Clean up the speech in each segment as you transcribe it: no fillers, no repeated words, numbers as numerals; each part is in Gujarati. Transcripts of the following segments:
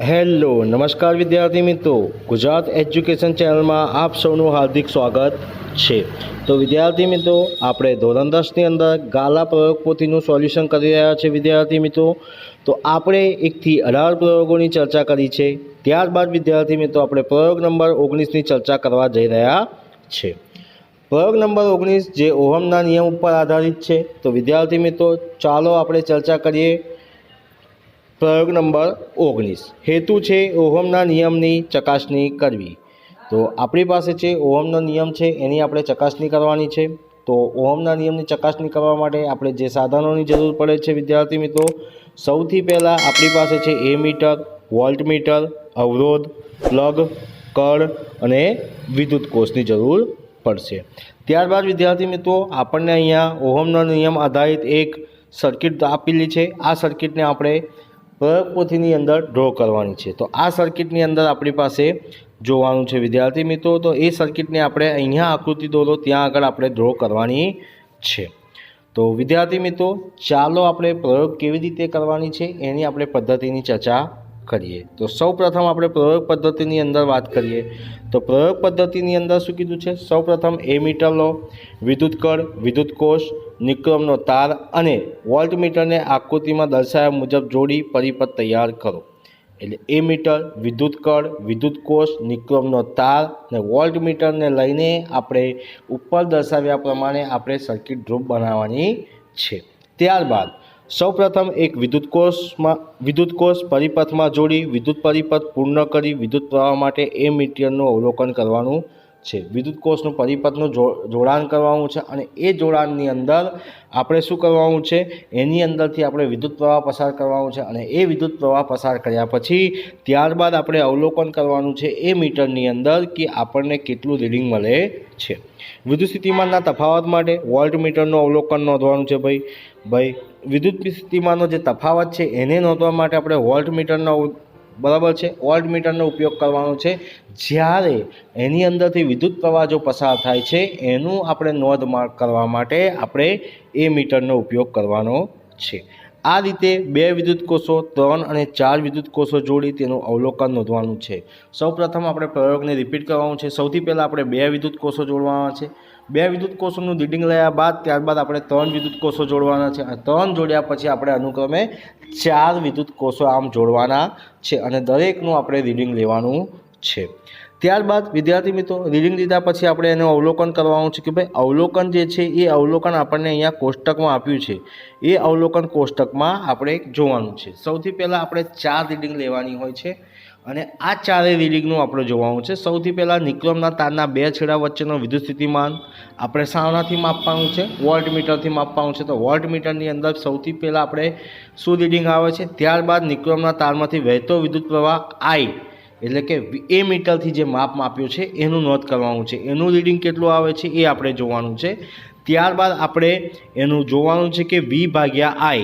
હેલો નમસ્કાર વિદ્યાર્થી મિત્રો, ગુજરાત એજ્યુકેશન ચેનલમાં આપ સૌનું હાર્દિક સ્વાગત છે। તો વિદ્યાર્થી મિત્રો, આપણે ધોરણ 10ની અંદર ગાલા પ્રયોગ પોથીનું સોલ્યુશન કરી રહ્યા છે। વિદ્યાર્થી મિત્રો, તો આપણે 1 થી 18 પ્રયોગોની ચર્ચા કરી છે। ત્યારબાદ વિદ્યાર્થી મિત્રો આપણે પ્રયોગ નંબર 19ની ચર્ચા કરવા જઈ રહ્યા છે। પ્રયોગ નંબર 19 જે ઓહમના નિયમ ઉપર આધારિત છે। તો વિદ્યાર્થી મિત્રો, ચાલો આપણે ચર્ચા કરીએ। પ્રયોગ નંબર 19 હેતુ છે ઓહમના નિયમની ચકાસણી કરવી। તો આપણી પાસે છે ઓહમનો નિયમ છે, એની આપણે ચકાસણી કરવાની છે। તો ઓહમના નિયમની ચકાસણી કરવા માટે આપણે જે સાધનોની જરૂર પડે છે વિદ્યાર્થી મિત્રો, સૌથી પહેલાં આપણી પાસે છે એમીટર, વોલ્ટમીટર, અવરોધ, પ્લગ, કળ અને વિદ્યુત કોષની જરૂર પડશે। ત્યારબાદ વિદ્યાર્થી મિત્રો, આપણને અહીંયા ઓહમનો નિયમ આધારિત એક સર્કિટ આપેલી છે। આ સર્કિટને આપણે પ્રયોગ પોથીની અંદર ડ્રો કરવાની છે। તો આ સર્કિટની અંદર આપણી પાસે જોવાનું છે વિદ્યાર્થી મિત્રો। તો એ સર્કિટને આપણે અહીંયા આકૃતિ દોરો ત્યાં આગળ આપણે ડ્રો કરવાની છે। તો વિદ્યાર્થી મિત્રો, ચાલો આપણે પ્રયોગ કેવી રીતે કરવાની છે એની આપણે પદ્ધતિની ચર્ચા કરીએ। તો સૌપ્રથમ આપણે પ્રયોગ પદ્ધતિની અંદર વાત કરીએ। તો પ્રયોગ પદ્ધતિની અંદર શું કીધું છે, સૌપ્રથમ એમીટર લો, વિદ્યુત કળ, વિદ્યુત કોષ, નિક્રમનો તાર અને વોલ્ટમીટરને આકૃતિમાં દર્શાવ્યા મુજબ જોડી પરિપથ તૈયાર કરો। એટલે એમીટર, વિદ્યુત કળ, વિદ્યુત કોષ, નિક્રમનો તાર અને વોલ્ટમીટરને લઈને આપણે ઉપર દર્શાવ્યા પ્રમાણે આપણે સર્કિટ ડ્રોપ બનાવવાની છે। ત્યારબાદ સૌપ્રથમ એક વિદ્યુત કોષ પરિપથમાં જોડી વિદ્યુત પરિપથ પૂર્ણ કરી વિદ્યુત પ્રવાહ માટે એમીટરનું અવલોકન કરવાનું છે। વિદ્યુત કોષનું પરિપથનું જોડાણ કરવાનું છે અને એ જોડાણની અંદર આપણે શું કરવાનું છે, એની અંદરથી આપણે વિદ્યુત પ્રવાહ પસાર કરવાનું છે અને એ વિદ્યુત પ્રવાહ પસાર કર્યા પછી ત્યારબાદ આપણે અવલોકન કરવાનું છે એ મીટરની અંદર કે આપણને કેટલું રીડિંગ મળે છે। વિદ્યુત સ્થિતિમાનના તફાવત માટે વોલ્ટમીટરનું અવલોકન નોંધવાનું છે। ભાઈ વિદ્યુત સ્થિતિમાનનો જે તફાવત છે એને નોંધવા માટે આપણે વોલ્ટમીટરનો બરાબર છે વોલ્ટમીટરનો ઉપયોગ કરવાનો છે। જ્યારે એની અંદરથી વિદ્યુત પ્રવાહ જો પસાર થાય છે એનું આપણે નોંધ કરવા માટે આપણે એ મીટરનો ઉપયોગ કરવાનો છે। આ રીતે 2 વિદ્યુત કોષો, 3 અને 4 વિદ્યુત કોષો જોડી તેનું અવલોકન નોંધવાનું છે। સૌપ્રથમ આપણે પ્રયોગને રિપીટ કરવાનું છે। સૌથી પહેલાં આપણે 2 વિદ્યુત કોષો જોડવાના છે। 2 વિદ્યુત કોષોનું રીડિંગ લયા બાદ ત્યારબાદ આપણે 3 વિદ્યુત કોષો જોડવાના છે અને 3 જોડ્યા પછી આપણે અનુક્રમે 4 વિદ્યુત કોષો આમ જોડવાના છે અને દરેકનું આપણે રીડિંગ લેવાનું છે। ત્યારબાદ વિદ્યાર્થી મિત્રો, રીડિંગ લીધા પછી આપણે એનું અવલોકન કરવાનું છે કે ભાઈ અવલોકન જે છે એ અવલોકન આપણને અહીંયા કોષ્ટકમાં આપ્યું છે, એ અવલોકન કોષ્ટકમાં આપણે જોવાનું છે। સૌથી પહેલાં આપણે 4 રીડિંગ લેવાની હોય છે અને આ 4 રીડિંગનું આપણે જોવાનું છે। સૌથી પહેલાં નિક્રમના તારના 2 છેડા વચ્ચેનો વિદ્યુત સ્થિતિમાન આપણે શાનાથી માપવાનું છે, વોલ્ટમીટરથી માપવાનું છે। તો વોલ્ટમીટરની અંદર સૌથી પહેલાં આપણે શું રીડિંગ આવે છે, ત્યારબાદ નિક્રમના તારમાંથી વહેતો વિદ્યુત પ્રવાહ આઈ એટલે કે એ મીટરથી જે માપ આપ્યું છે એનું નોંધ કરવાનું છે। એનું રીડિંગ કેટલું આવે છે એ આપણે જોવાનું છે। ત્યારબાદ આપણે એનું જોવાનું છે કે V/I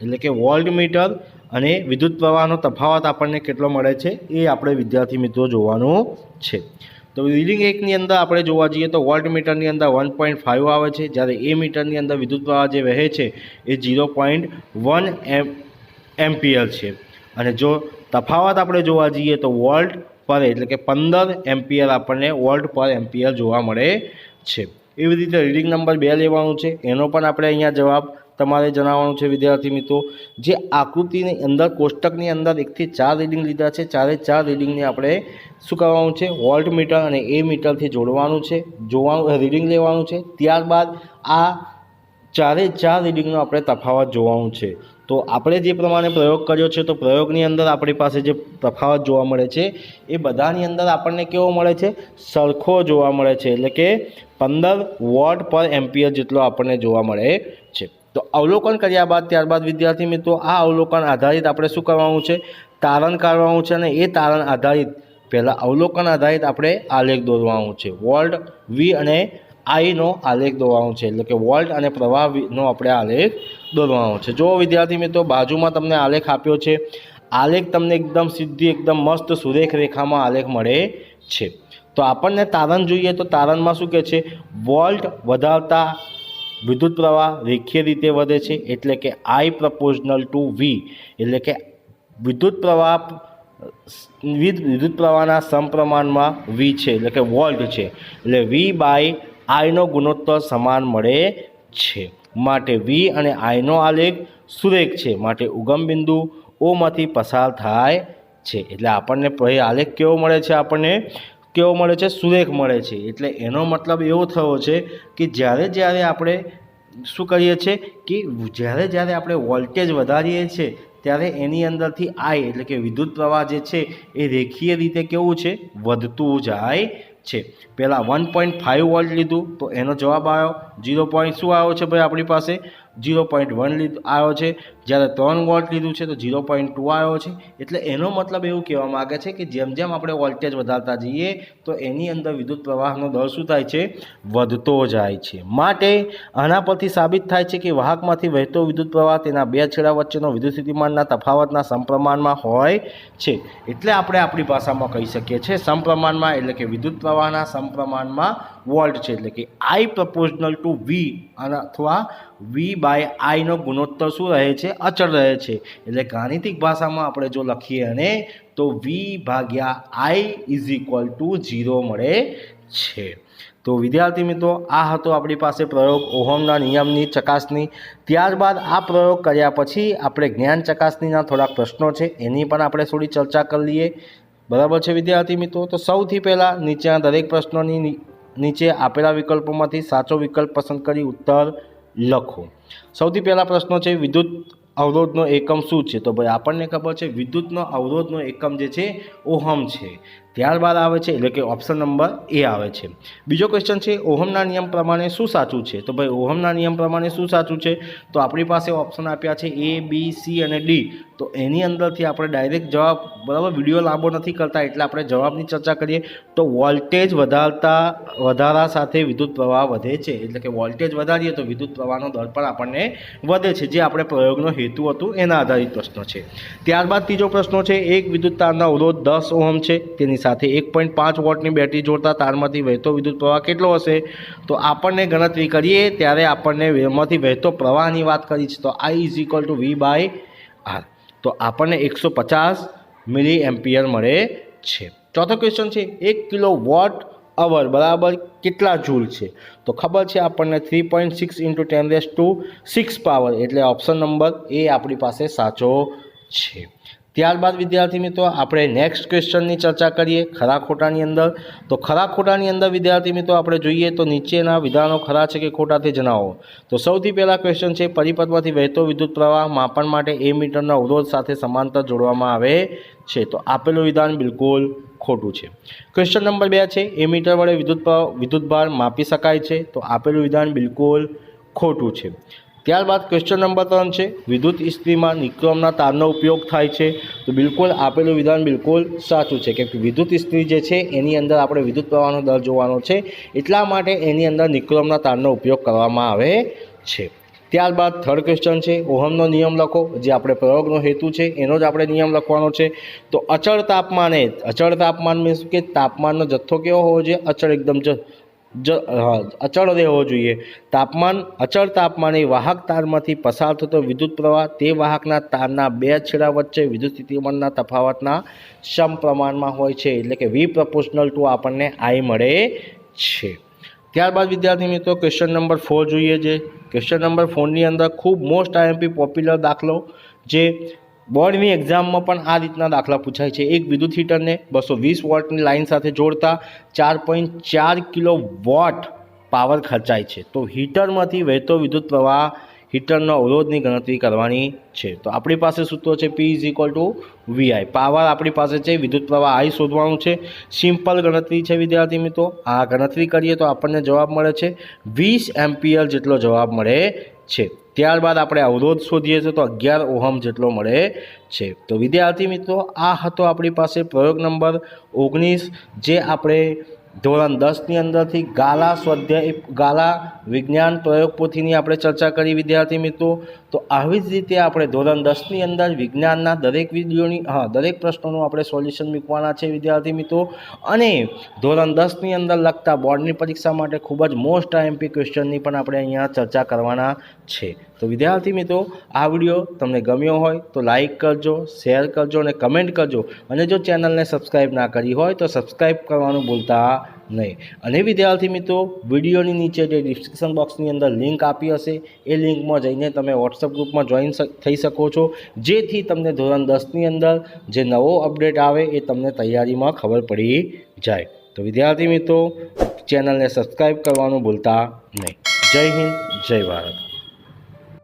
એટલે કે વોલ્ટમીટર અને વિદ્યુત પ્રવાહનો તફાવત આપણને કેટલો મળે છે એ આપણે વિદ્યાર્થી મિત્રો જોવાનું છે। તો રીડિંગ 1ની અંદર આપણે જોવા જઈએ તો વોલ્ટમીટરની અંદર 1.5 આવે છે, જ્યારે એ મીટરની અંદર વિદ્યુત પ્રવાહ જે વહે છે એ 0.1 એમ્પિયર છે અને જો તફાવત આપણે જોવા જઈએ તો વોલ્ટ પર એટલે કે 15 એમ્પિયર આપણને વોલ્ટ પર એમ્પિયર જોવા મળે છે। એવી રીતે રીડિંગ નંબર 2 લેવાનું છે, એનો પણ આપણે અહીંયા જવાબ તમારે જણાવવાનું છે વિદ્યાર્થી મિત્રો। જે આકૃતિની અંદર કોષ્ટકની અંદર 1 થી 4 રીડિંગ લીધા છે, 4 રીડિંગને આપણે શું કરવાનું છે, વોલ્ટમીટર અને એ મીટરથી જોડવાનું છે, રીડિંગ લેવાનું છે। ત્યારબાદ આ 4 રીડિંગનો આપણે તફાવત જોવાનું છે। તો આપણે જે પ્રમાણે પ્રયોગ કર્યો છે તો પ્રયોગની અંદર આપણી પાસે જે તફાવત જોવા મળે છે એ બધાની અંદર આપણને કેવો મળે છે, સરખો જોવા મળે છે, એટલે કે 15 વોટ પર એમ્પિયર જેટલો આપણને જોવા મળે છે। તો અવલોકન કર્યા બાદ ત્યારબાદ વિદ્યાર્થી મિત્રો આ અવલોકન આધારિત આપણે શું કરવાનું છે, તારણ કાઢવાનું છે અને એ તારણ આધારિત પહેલાં અવલોકન આધારિત આપણે આલેખ દોરવાનું છે। વોલ્ટ, વી અને આઈનો આલેખ દોરવાનો છે, એટલે કે વોલ્ટ અને પ્રવાહનો આપણે આલેખ દોરવાનો છે। જો વિદ્યાર્થી મિત્રો બાજુમાં તમને આલેખ આપ્યો છે, આલેખ તમને એકદમ સીધી એકદમ મસ્ત સુરેખ રેખામાં આલેખ મળે છે। તો આપણને તારણ જોઈએ તો તારણમાં શું કહે છે, વોલ્ટ વધારતા વિદ્યુત પ્રવાહ રેખીય રીતે વધે છે, એટલે કે I proportional to V એટલે કે વિદ્યુત પ્રવાહ વિદ્યુત પ્રવાહના સમપ્રમાણમાં વી છે એટલે કે વોલ્ટ છે, એટલે વી બાય આઈનો ગુણોત્તર સમાન મળે છે. માટે વી અને આઈનો આલેખ સુરેખ છે, માટે ઉગમ બિંદુ ઓમાંથી પસાર થાય છે. એટલે આપણને આલેખ કેવો મળે છે, આપણને કેવો મળે છે, સુરેખ મળે છે. એટલે એનો મતલબ એવો થયો છે કે જ્યારે આપણે શું કરીએ છીએ કે જ્યારે આપણે વોલ્ટેજ વધારીએ છીએ ત્યારે એની અંદરથી આઈ એટલે કે વિદ્યુત પ્રવાહ જે છે એ રેખીય રીતે કેવું છે, વધતું જાય છે. પહેલાં 1.5 વોલ્ટ લીધું તો એનો જવાબ આવ્યો 0. શું આવ્યો છે ભાઈ આપણી પાસે 0.1 આવ્યો છે. જ્યારે 3 વોલ્ટ લીધું છે તો 0.2 આવ્યો છે. એટલે એનો મતલબ એવું કહેવા માગે છે કે જેમ જેમ આપણે વોલ્ટેજ વધારતા જઈએ તો એની અંદર વિદ્યુત પ્રવાહનો દર શું થાય છે, વધતો જાય છે. માટે આના પરથી સાબિત થાય છે કે વાહકમાંથી વહેતો વિદ્યુત પ્રવાહ તેના બે છેડા વચ્ચેનો વિદ્યુત સ્થિતિમાનના તફાવતના સમપ્રમાણમાં હોય છે. એટલે આપણે આપણી ભાષામાં કહી શકીએ છીએ સમપ્રમાણમાં એટલે કે વિદ્યુત પ્રવાહના સમપ્રમાણમાં વોલ્ટ છે. એટલે કે આઈ પ્રપોઝનલ ટુ વી અથવા વી બાય આઈનો ગુણોત્તર શું રહે છે, અચળ રહે છે. એટલે ગાણિતિક ભાષામાં આપણે જો લખીએ અને તો વી ભાગ્યા આઈ ઇઝ ઇક્વલ ટુ 0 મળે છે. તો વિદ્યાર્થી મિત્રો આ હતો આપણી પાસે પ્રયોગ ઓહમના નિયમની ચકાસણી. ત્યારબાદ આ પ્રયોગ કર્યા પછી આપણે જ્ઞાન ચકાસણીના થોડાક પ્રશ્નો છે એની પણ આપણે થોડી ચર્ચા કરી લઈએ. બરાબર છે વિદ્યાર્થી મિત્રો. તો સૌથી પહેલાં નીચેના દરેક પ્રશ્નોની નીચે આપેલા વિકલ્પોમાંથી સાચો વિકલ્પ પસંદ કરી ઉત્તર લખો. સૌથી પહેલા પ્રશ્ન છે વિદ્યુત અવરોધનો એકમ શું છે? તો ભાઈ આપણને ખબર છે વિદ્યુતનો અવરોધનો એકમ જે છે ઓહમ છે. ત્યારબાદ આવે છે એટલે કે ઓપ્શન નંબર એ આવે છે. બીજો ક્વેશ્ચન છે ઓહમના નિયમ પ્રમાણે શું સાચું છે? તો ભાઈ ઓહમના નિયમ પ્રમાણે શું સાચું છે? તો આપણી પાસે ઓપ્શન આપ્યા છે એ, બી, સી અને ડી. તો એની અંદરથી આપણે ડાયરેક્ટ જવાબ, બરાબર, વિડીયો લાંબો નથી કરતા એટલે આપણે જવાબની ચર્ચા કરીએ. તો વોલ્ટેજ વધારા સાથે વિદ્યુત પ્રવાહ વધે છે. એટલે કે વોલ્ટેજ વધારીએ તો વિદ્યુત પ્રવાહનો દર પણ આપણને વધે છે, જે આપણે પ્રયોગનો હેતુ હતું એના આધારિત પ્રશ્ન છે. ત્યારબાદ ત્રીજો પ્રશ્ન છે એક વિદ્યુત તારનો અવરોધ 10 ઓહમ છે, તેની સાથે 1.5 વોલ્ટની બેટરી જોડતા તારમાંથી વહેતો વિદ્યુત પ્રવાહ કેટલો હશે? તો આપણને ગણતરી કરીએ ત્યારે આપણને એમાંથી વહેતો પ્રવાહની વાત કરી છે. તો I is equal to V by R. તો આપણને 150 મિલી એમ્પિયર મળે છે. ચોથો ક્વેશ્ચન છે 1 કિલો વોટ અવર બરાબર કેટલા જૂલ છે? તો ખબર છે આપણને 3.6 × 10⁶ પાવર. એટલે ઓપ્શન નંબર એ આપણી પાસે સાચો છે. ત્યારબાદ વિદ્યાર્થી મિત્રો આપણે નેક્સ્ટ ક્વેશ્ચનની ચર્ચા કરીએ ખરા ખોટાની અંદર. તો ખરા ખોટાની અંદર વિદ્યાર્થી મિત્રો આપણે જોઈએ તો નીચેના વિધાનો ખરા છે કે ખોટા તે જણાવો. તો સૌથી પહેલા ક્વેશ્ચન છે પરિપથમાંથી વહેતો વિદ્યુત પ્રવાહ માપન માટે એ મીટરના અવરોધ સાથે સમાંતર જોડવામાં આવે છે. તો આપેલું વિધાન બિલકુલ ખોટું છે. ક્વેશ્ચન નંબર 2 છે એ મીટર વડે વિદ્યુતભાર માપી શકાય છે. તો આપેલું વિધાન બિલકુલ ખોટું છે. ત્યારબાદ ક્વેશ્ચન નંબર 3 છે વિદ્યુત ઇસ્ત્રીમાં નિક્રોમના તારનો ઉપયોગ થાય છે. તો બિલકુલ આપેલું વિધાન બિલકુલ સાચું છે, કેમ કે વિદ્યુત ઇસ્ત્રી જે છે એની અંદર આપણે વિદ્યુત પ્રવાહનો દર જોવાનો છે, એટલા માટે એની અંદર નિક્રોમના તારનો ઉપયોગ કરવામાં આવે છે. ત્યારબાદ થર્ડ ક્વેશ્ચન છે ઓહમનો નિયમ લખો. જે આપણે પ્રયોગનો હેતુ છે એનો જ આપણે નિયમ લખવાનો છે. તો અચળ તાપમાન મીન્સ કે તાપમાનનો જથ્થો કેવો હોવો જોઈએ? અચળ, એકદમ અચળ રહેવો જોઈએ. અચળ તાપમાને વાહક તારમાંથી પસાર થતો વિદ્યુત પ્રવાહ તે વાહકના તારના બે છેડા વચ્ચે વિદ્યુત સ્થિતિમાનના તફાવતના સમપ્રમાણમાં હોય છે. એટલે કે વી પ્રપોર્શનલ ટુ આપણને આઈ મળે છે. ત્યારબાદ વિદ્યાર્થી મિત્રો ક્વેશ્ચન નંબર 4 જોઈએ. જે ક્વેશ્ચન નંબર 4ની અંદર ખૂબ મોસ્ટ આઈએમપી પોપ્યુલર દાખલો, જે બોર્ડની એક્ઝામમાં પણ આ રીતના દાખલા પૂછાય છે. એક વિદ્યુત હીટરને 220 વોલ્ટની લાઇન સાથે જોડતા 4.4 કિલો વોટ પાવર ખર્ચાય છે. તો હીટરમાંથી વહેતો વિદ્યુત પ્રવાહ હીટરનો અવરોધની ગણતરી કરવાની છે. તો આપણી પાસે સૂત્ર છે P is equal two VI. Power આપણી પાસે છે, વિદ્યુત પ્રવાહ I શોધવાનું છે. સિમ્પલ ગણતરી છે વિદ્યાર્થી મિત્રો. આ ગણતરી કરીએ તો આપણને જવાબ મળે છે 20 એમ્પિયર જેટલો જવાબ મળે છે. ત્યારબાદ આપણે અવરોધ શોધીએ છીએ તો 11 ઓહમ જેટલો મળે છે. તો વિદ્યાર્થી મિત્રો આ હતો આપણી પાસે પ્રયોગ નંબર 19, જે આપણે ધોરણ 10ની અંદરથી ગાલા વિજ્ઞાન પ્રયોગ પોથીની આપણે ચર્ચા કરી વિદ્યાર્થી મિત્રો. તો આવી જ રીતે આપણે ધોરણ 10ની અંદર વિજ્ઞાનના દરેક પ્રશ્નોનું આપણે સોલ્યુશન મૂકવાના છે વિદ્યાર્થી મિત્રો. અને ધોરણ 10ની અંદર લગતા બોર્ડની પરીક્ષા માટે ખૂબ જ મોસ્ટ આઈએમપી ક્વેશ્ચનની પણ આપણે અહીંયા ચર્ચા કરવાના છે. તો વિદ્યાર્થી મિત્રો, આ વિડીયો તમને ગમ્યો હોય તો લાઈક કરજો, શેર કરજો અને કમેન્ટ કરજો. અને જો ચેનલને સબસ્ક્રાઈબ ના કરી હોય તો સબસ્ક્રાઈબ કરવાનું ભૂલતા નહીં. અને વિદ્યાર્થી મિત્રો, વિડીયોની નીચે જે ડિસ્ક્રિપ્શન બોક્સની અંદર લિંક આપી હશે એ લિંકમાં જઈને તમે વોટ્સઅપ ગ્રુપમાં જોઈન થઈ શકો છો, જેથી તમને ધોરણ 10ની અંદર જે નવો અપડેટ આવે એ તમને તૈયારીમાં ખબર પડી જાય. તો વિદ્યાર્થી મિત્રો, ચેનલને સબસ્ક્રાઈબ કરવાનું ભૂલતા નહીં. જય હિન્દ, જય ભારત.